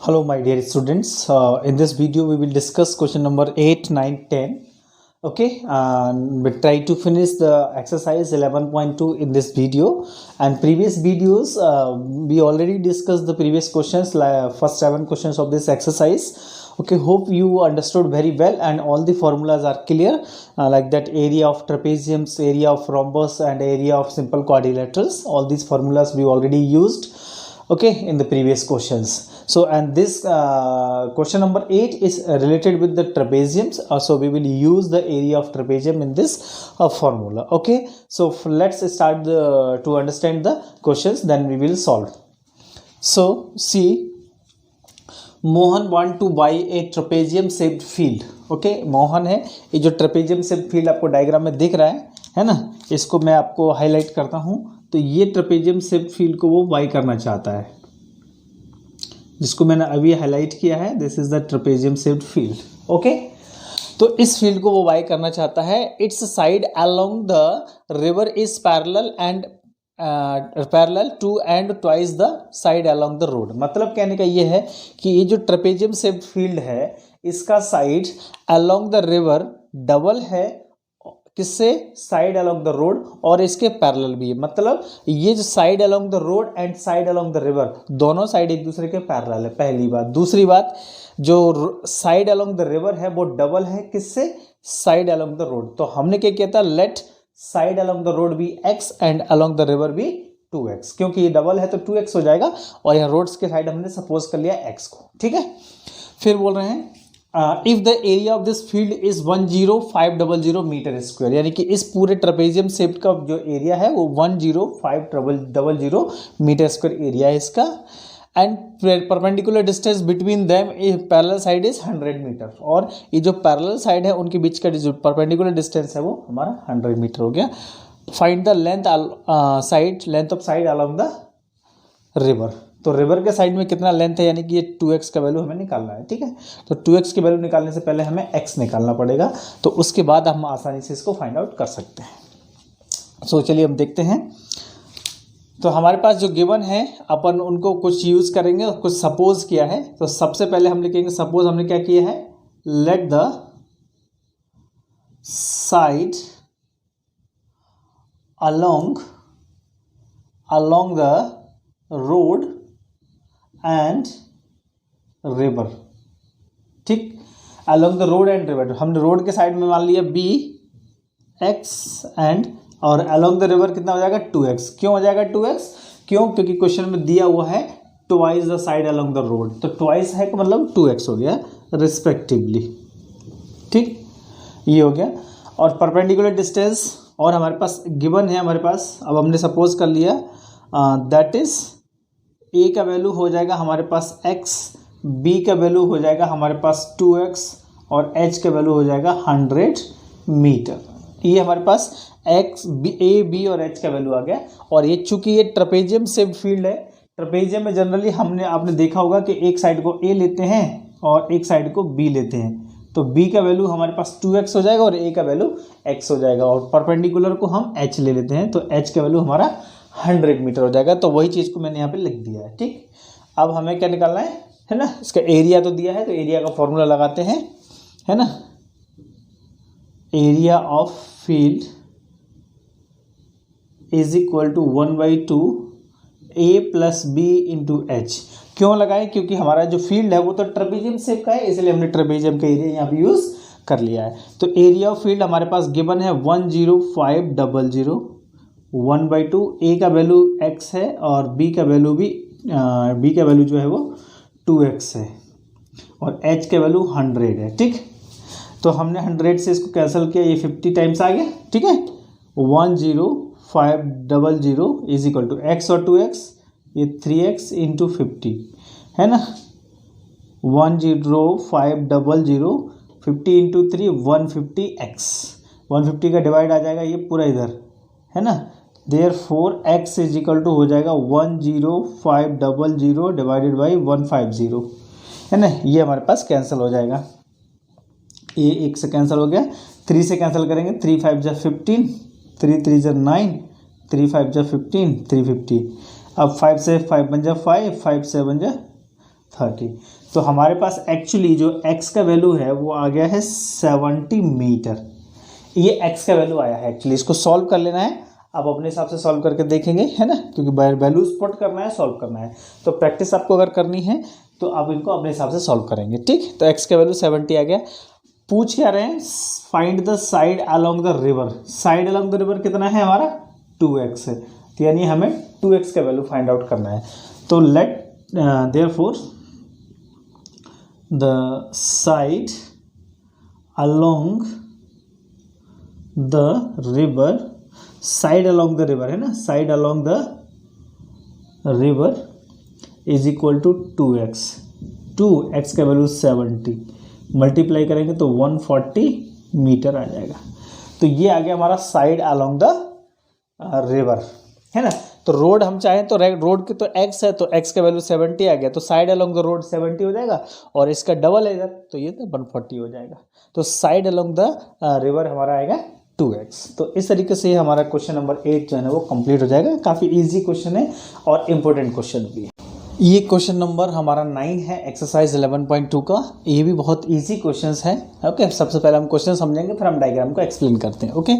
Hello, my dear students. In this video, we will discuss question number 8, 9, 10. Okay, we try to finish the exercise 11.2 in this video. And previous videos, we already discussed the previous questions, like first 7 questions of this exercise. Okay, hope you understood very well and all the formulas are clear, like that area of trapeziums, area of rhombus, and area of simple quadrilaterals. All these formulas we already used, okay, in the previous questions. So, and this question number 8 is related with the trapeziums. So we will use the area of trapezium in this formula. Okay, so let's start to understand the questions, then we will solve. So see, Mohan want two by A trapezium shaped field. Okay, Mohan है, ये जो trapezium shaped field आपको diagram में दिख रहा है ना, इसको मैं आपको हाईलाइट करता हूँ. तो ये ट्रेपेजियम शेप्ड फील्ड को वो बाई करना चाहता है, जिसको मैंने अभी हाईलाइट किया है. This is the trapezium shaped field. Okay, तो इस फील्ड को वो बाई करना चाहता है. Its side along the river is parallel and parallel to and twice the side along the road. मतलब कहने का ये है कि ये जो ट्रेपेजियम शेप्ड फील्ड है, इसका side along the river double है, किससे? साइड अलोंग द रोड, और इसके पैरेलल भी है. मतलब ये जो side along the road and side along the river, दोनों साइड एक दूसरे के पैरेलल है, पहली बात. दूसरी बात, जो साइड अलोंग द रिवर है वो डबल है, किससे? Side along the road. तो हमने क्या किया था? Let side along the road भी x and along the river भी 2x, क्योंकि ये डबल है तो 2x हो जाएगा, और यहाँ रोड्स के साइड हमने सपोज कर लिया x को. ठीक है, फिर बोल रहे हैं if the area of this field is 10500 metre square, यानी कि इस पूरे ट्रेपेजियम शेप का जो एरिया है वो 10500 मीटर स्क्वायर एरिया है इसका. And perpendicular distance between them parallel side is 100 metre, और ये जो पैरेलल साइड है उनके बीच का जो परपेंडिकुलर डिस्टेंस है वो हमारा 100 मीटर हो गया. Find the length length of side along the river. तो रिवर के साइड में कितना लेंथ है, यानी कि ये 2x का वैल्यू हमें निकालना है. ठीक है, तो 2x की वैल्यू निकालने से पहले हमें x निकालना पड़ेगा, तो उसके बाद हम आसानी से इसको फाइंड आउट कर सकते हैं. सो चलिए हम देखते हैं. तो हमारे पास जो गिवन है अपन उनको कुछ यूज़ करेंगे, कुछ सपोज किया है. तो सबसे पहले हम लिखेंगे सपोज. हमने क्या किया है? Let the side along the road and river. ठीक, along the road and river. हमने रोड के साइड में मान लिया b x एंड, और अलोंग द रिवर कितना हो जाएगा? 2x. क्यों हो जाएगा 2x? क्यों? क्योंकि क्वेश्चन में दिया हुआ है twice the side along the road, तो ट्वाइस है मतलब 2x हो गया रिस्पेक्टिवली. ठीक, ये हो गया. और परपेंडिकुलर डिस्टेंस और हमारे पास गिवन है हमारे पास. अब हमने सपोज कर लिया दैट इज a का वैल्यू हो जाएगा हमारे पास x, b का वैल्यू हो जाएगा हमारे पास 2x, और h का वैल्यू हो जाएगा 100 मीटर. ये हमारे पास x, a, b और h का वैल्यू आ गया. और ये चूंकि ये ट्रेपेजियम शेप्ड फील्ड है, ट्रेपेजियम में जनरली आपने देखा होगा कि एक साइड को a लेते हैं और एक साइड को b लेते हैं. तो b का वैल्यू हमारे पास 2x हो जाएगा और a का वैल्यू x हो जाएगा, और परपेंडिकुलर को हम h ले लेते हैं, तो h का वैल्यू हमारा 100 मीटर हो जाएगा. तो वही चीज़ को मैंने यहाँ पे लिख दिया है. ठीक, अब हमें क्या निकालना है ना? इसका एरिया तो दिया है, तो एरिया का फॉर्मूला लगाते हैं, है ना. Area of field is equal to 1/2 a plus B into H. क्यों लगाए? क्योंकि हमारा जो फील्ड है वो तो ट्रेपेजियम शेप का है, इसलिए हमने ट्रेपेजियम का एरिया यहाँ पे यूज़ कर लिया है. तो एरिया ऑफ फील्ड हमारे पास गिवन है 10500, 1/2. a का वैल्यू x है और b का वैल्यू जो है वो 2x है, और h का वैल्यू 100 है. ठीक, तो हमने 100 से इसको कैंसिल किया, ये 50 टाइम्स आ गया. ठीक है, 10500 इज इक्वल टू x और 2x, ये 3x इंटू 50 है ना. 10500 50 इंटू 3 150x. 150 का डिवाइड आ जाएगा ये पूरा इधर, है ना. Therefore x is equal to हो जाएगा 10500 डिवाइडेड बाई 150, है ना. ये हमारे पास कैंसिल हो जाएगा, ये एक से कैंसिल हो गया. 3 से कैंसिल करेंगे, 3 5 जा 15, 3 3 जा 9, 3 5 जा 15, 350. अब 5 से 5 बन जा 5, 5 7 जा 30। तो हमारे पास एक्चुअली जो x का वैल्यू है वो आ गया है 70 मीटर। ये x का वैल्यू आया है एक्चुअली। इसको सॉल्व कर लेना है, आप अपने हिसाब से सॉल्व करके देखेंगे, है ना, क्योंकि वैल्यूज पुट करना है, सॉल्व करना है। तो प्रैक्टिस आपको अगर करनी है तो आप इनको अपने हिसाब से सॉल्व करेंगे। ठीक, तो x का वैल्यू 70 आ गया। पूछ क्या रहे हैं, find the side along the river. Side along the river कितना है हमारा, 2x है। तो यानी हमें 2x का वैल्यू फाइंड आउट करना है। तो let therefore the side along the river, side along the river है ना, side along the river is equal to 2x। 2x का वैल्यू 70, मल्टीप्लाई करेंगे तो 140 मीटर आ जाएगा। तो ये आ गया हमारा साइड अलोंग द रिवर, है ना। तो रोड हम चाहें तो रोड के तो x है, तो x का वैल्यू 70 आ गया, तो साइड अलोंग द रोड 70 हो जाएगा, और इसका डबल है इधर, तो ये तो 140 हो जाएगा। तो साइड अलोंग द रिवर हमारा आएगा 2x। तो इस तरीके से हमारा क्वेश्चन नंबर 8 जो है ना वो कंप्लीट हो जाएगा। काफ़ी इजी क्वेश्चन है और इम्पोर्टेंट क्वेश्चन भी है। ये क्वेश्चन नंबर हमारा 9 है एक्सरसाइज 11.2 का। ये भी बहुत इजी क्वेश्चंस है। ओके, सबसे पहले हम क्वेश्चन समझेंगे, फिर हम डायग्राम को एक्सप्लेन करते हैं। Okay,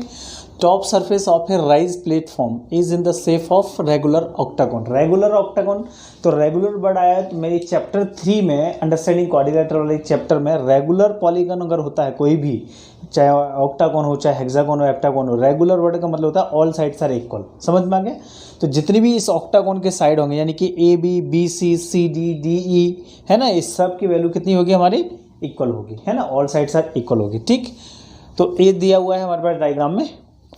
top surface of A rise platform is in the shape of regular octagon. Regular octagon, तो रेगुलर वर्ड आया है तो मेरी चैप्टर 3 में अंडरस्टैंडिंग क्वाड्रिलेटरल वाले चैप्टर में रेगुलर पॉलीगन अगर होता है कोई भी, चाहे ऑक्टागोन हो, चाहे हेक्सागोन हो, हेप्टागोन हो, रेगुलर वर्ड का मतलब होता है ऑल साइड्स आर इक्वल। समझ में आ गया। तो जितनी भी इस ऑक्टागोन के साइड होंगे, यानी कि A B, B C, C D, D E, है ना, इस सब की वैल्यू कितनी होगी हमारी, इक्वल होगी, है ना, ऑल साइड्स आर इक्वल होगी। ठीक, तो ये दिया हुआ है हमारे पास डायग्राम में।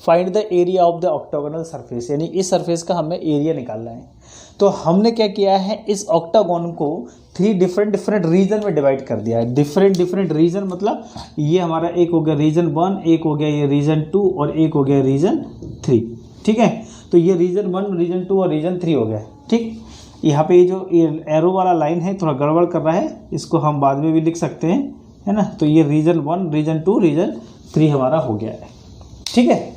Find the area of the octagonal surface, यानी इस सरफेस का हमें एरिया निकालना है। तो हमने क्या किया है, इस ऑक्टागोन को 3 डिफरेंट रीजन में डिवाइड कर दिया है। डिफरेंट रीजन मतलब ये हमारा एक हो गया रीजन 1, एक हो गया ये रीजन 2, और एक हो गया रीजन 3। ठीक है, तो ये रीजन 1, रीजन 2 और रीजन 3 हो गया। ठीक, यहाँ पे ये जो एरो वाला लाइन है थोड़ा गड़बड़ कर रहा है, इसको हम बाद में भी लिख सकते हैं, है ना। तो ये रीजन 1, रीजन 2, रीजन 3 हमारा हो गया है। ठीक है,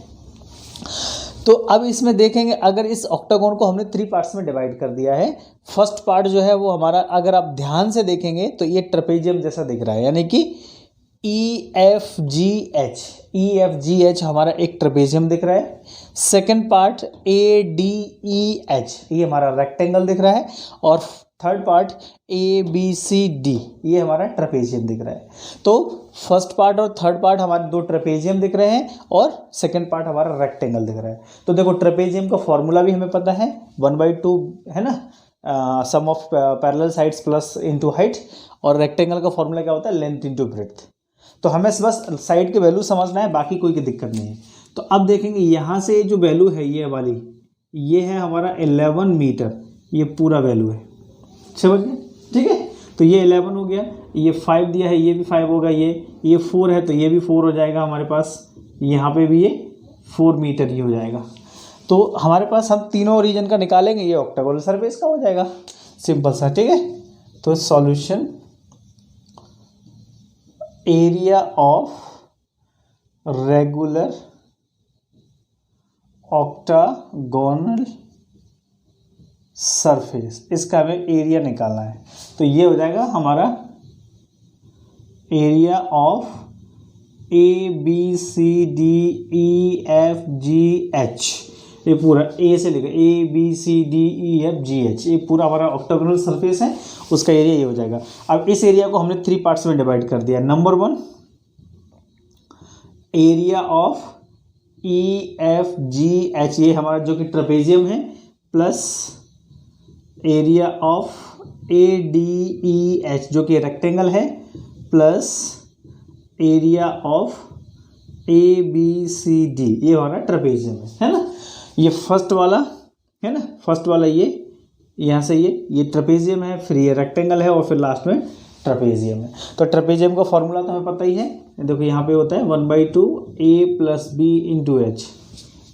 तो अब इसमें देखेंगे, अगर इस ऑक्टागोन को हमने 3 पार्ट्स में डिवाइड कर दिया है। फर्स्ट पार्ट जो है वो हमारा, अगर आप ध्यान से देखेंगे तो ये ट्रेपेजियम जैसा दिख रहा है, यानी कि EFGH हमारा एक ट्रेपेजियम दिख रहा है। सेकंड पार्ट ADEH, ये हमारा रेक्टेंगल दिख रहा है, और थर्ड पार्ट ABCD, ये हमारा ट्रेपेजियम दिख रहा है। तो फर्स्ट पार्ट और थर्ड पार्ट हमारे 2 ट्रेपेजियम दिख रहे हैं, और सेकंड पार्ट हमारा रेक्टेंगल दिख रहा है। तो देखो, ट्रेपेजियम का फॉर्मूला भी हमें पता है, 1/2 है ना, sum of parallel sides plus into height, और रेक्टेंगल का फॉर्मूला क्या होता है, लेंथ इनटू ब्रेड्थ। तो हमें बस साइड के वैल्यू समझना है, बाकी कोई दिक्कत नहीं है। तो अब देखेंगे यहाँ से जो वैल्यू है ये वाली, ये है हमारा 11 मीटर, ये पूरा वैल्यू है, समझ गए। ठीक है, तो ये 11 हो गया, ये 5 दिया है, ये भी 5 होगा, ये 4 है तो ये भी 4 हो जाएगा हमारे पास, यहाँ पे भी ये 4 मीटर ही हो जाएगा। तो हमारे पास हम तीनों रीजन का निकालेंगे, ये ऑक्टागोनल सरफेस का हो जाएगा, सिंपल सा। ठीक है, तो solution, area of regular octagonal surface, इसका हमें एरिया निकालना है। तो ये हो जाएगा हमारा एरिया ऑफ ABCDEFGH, ये पूरा ए से लेकर ABCDEFGH, ये पूरा हमारा ऑक्टागोनल सरफेस है, उसका एरिया ये हो जाएगा। अब इस एरिया को हमने 3 पार्ट्स में डिवाइड कर दिया। नंबर 1, एरिया ऑफ EFGH, ये हमारा जो कि ट्रेपेजियम है, प्लस एरिया ऑफ ADEH जो कि रेक्टेंगल है, प्लस एरिया ऑफ ABCD, ये हमारा ट्रेपेजियम है ना। ये फर्स्ट वाला है ना, फर्स्ट वाला ये यहाँ से ये ट्रेपेजियम है, फिर ये रेक्टेंगल है, और फिर लास्ट में ट्रेपेजियम है। तो ट्रेपेजियम का फॉर्मूला तो हमें पता ही है, देखो यहाँ पे होता है 1/2 A + B × H,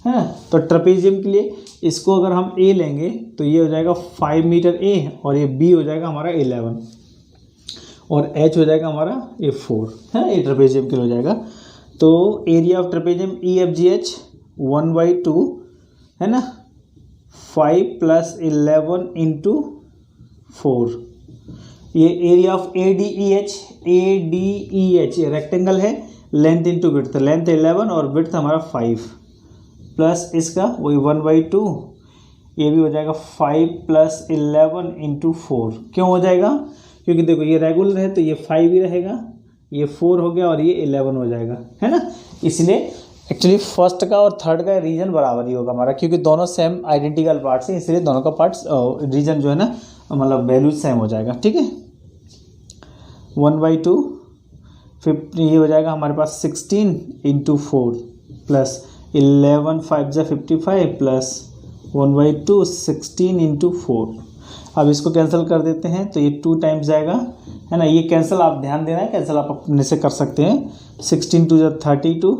है ना। तो ट्रेपेजियम के लिए इसको अगर हम A लेंगे तो ये हो जाएगा 5 मीटर A, और ये B हो जाएगा हमारा 11, और H हो जाएगा हमारा ये 4, है, ये ट्रेपेजियम के लिए हो जाएगा। तो एरिया ऑफ ट्रेपेजियम EFGH 1/2 है ना, 5 + 11 × 4, ये एरिया ऑफ ADEH रेक्टेंगल है, लेंथ इंटू विड्थ, लेंथ 11 और विड्थ हमारा 5 प्लस इसका वही 1/2, ये भी हो जाएगा 5 + 11 × 4। क्यों हो जाएगा? क्योंकि देखो ये रेगुलर है तो ये 5 ही रहेगा, ये 4 हो गया और ये 11 हो जाएगा, है ना। इसलिए एक्चुअली फर्स्ट का और थर्ड का रीजन बराबर ही होगा हमारा, क्योंकि दोनों सेम आइडेंटिकल पार्ट्स हैं, इसलिए दोनों का पार्ट्स रीजन जो है ना मतलब वैल्यूज सेम हो जाएगा। ठीक है, 1/2 50, ये हो जाएगा हमारे पास 16 × 4 प्लस 11 5 × 55 प्लस 1/2 16 × 4। अब इसको कैंसिल कर देते हैं तो ये 2 टाइम्स जाएगा, है ना। ये कैंसिल आप ध्यान देना है, कैंसिल आप अपने से कर सकते हैं। 16 × 2 = 32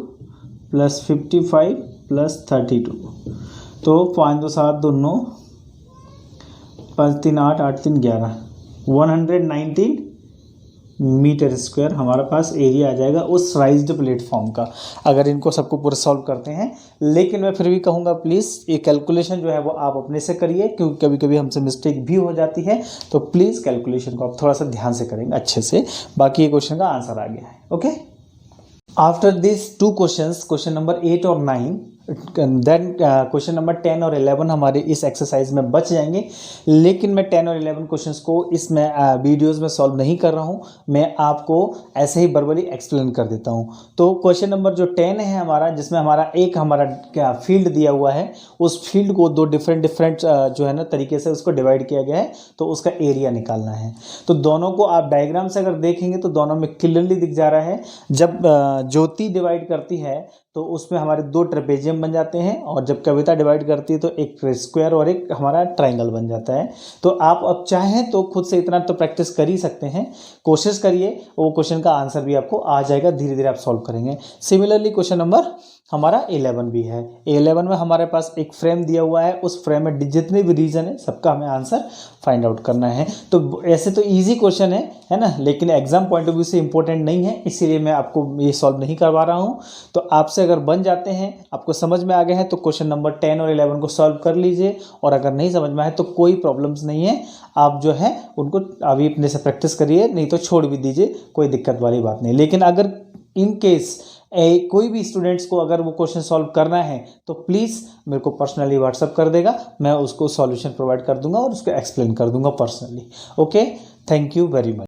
प्लस 55 प्लस 32, तो 5 2 7 2 9, 5 3 8 8 3 11, 119 मीटर स्क्वायर हमारे पास एरिया आ जाएगा उस राइज्ड प्लेटफॉर्म का, अगर इनको सबको पूरा सॉल्व करते हैं। लेकिन मैं फिर भी कहूँगा प्लीज़ ये कैलकुलेशन जो है वो आप अपने से करिए, क्योंकि कभी कभी हमसे मिस्टेक भी हो जाती है, तो प्लीज़ कैलकुलेशन को आप थोड़ा सा ध्यान से करेंगे अच्छे से। बाकी ये क्वेश्चन का आंसर आ गया है। Okay, after this 2 questions, question number 8 और 9, देन क्वेश्चन नंबर 10 और 11 हमारे इस एक्सरसाइज में बच जाएंगे। लेकिन मैं 10 और 11 क्वेश्चंस को इसमें वीडियोस में सॉल्व नहीं कर रहा हूं, मैं आपको ऐसे ही वर्बली एक्सप्लेन कर देता हूं। तो क्वेश्चन नंबर जो 10 है हमारा, जिसमें हमारा एक हमारा क्या फील्ड दिया हुआ है, उस फील्ड को 2 डिफरेंट जो है ना तरीके से उसको डिवाइड किया गया है, तो उसका एरिया निकालना है। तो दोनों को आप डायग्राम से अगर देखेंगे तो दोनों में क्लियरली दिख जा रहा है। जब ज्योति डिवाइड करती है तो उसमें हमारे 2 ट्रेपेजियम बन जाते हैं, और जब कविता डिवाइड करती है तो एक स्क्वायर और एक हमारा ट्रायंगल बन जाता है। तो आप अब चाहें तो खुद से इतना तो प्रैक्टिस कर ही सकते हैं, कोशिश करिए, वो क्वेश्चन का आंसर भी आपको आ जाएगा, धीरे धीरे आप सॉल्व करेंगे। सिमिलरली क्वेश्चन नंबर हमारा 11 भी है। 11 में हमारे पास एक फ्रेम दिया हुआ है, उस फ्रेम में जितने भी रीजन है सबका हमें आंसर फाइंड आउट करना है। तो ऐसे तो इजी क्वेश्चन है ना, लेकिन एग्जाम पॉइंट ऑफ व्यू से इंपॉर्टेंट नहीं है, इसीलिए मैं आपको ये सॉल्व नहीं करवा रहा हूँ। तो आपसे अगर बन जाते हैं, आपको समझ में आ गया है, तो क्वेश्चन नंबर 10 और 11 को सॉल्व कर लीजिए, और अगर नहीं समझ में आए तो कोई प्रॉब्लम्स नहीं है, आप जो है उनको अभी अपने से प्रैक्टिस करिए, नहीं तो छोड़ भी दीजिए, कोई दिक्कत वाली बात नहीं। लेकिन अगर इन केस कोई भी स्टूडेंट्स को अगर वो क्वेश्चन सॉल्व करना है तो प्लीज़ मेरे को पर्सनली व्हाट्सअप कर देगा, मैं उसको सॉल्यूशन प्रोवाइड कर दूंगा और उसको एक्सप्लेन कर दूंगा personally. Okay, thank you very much.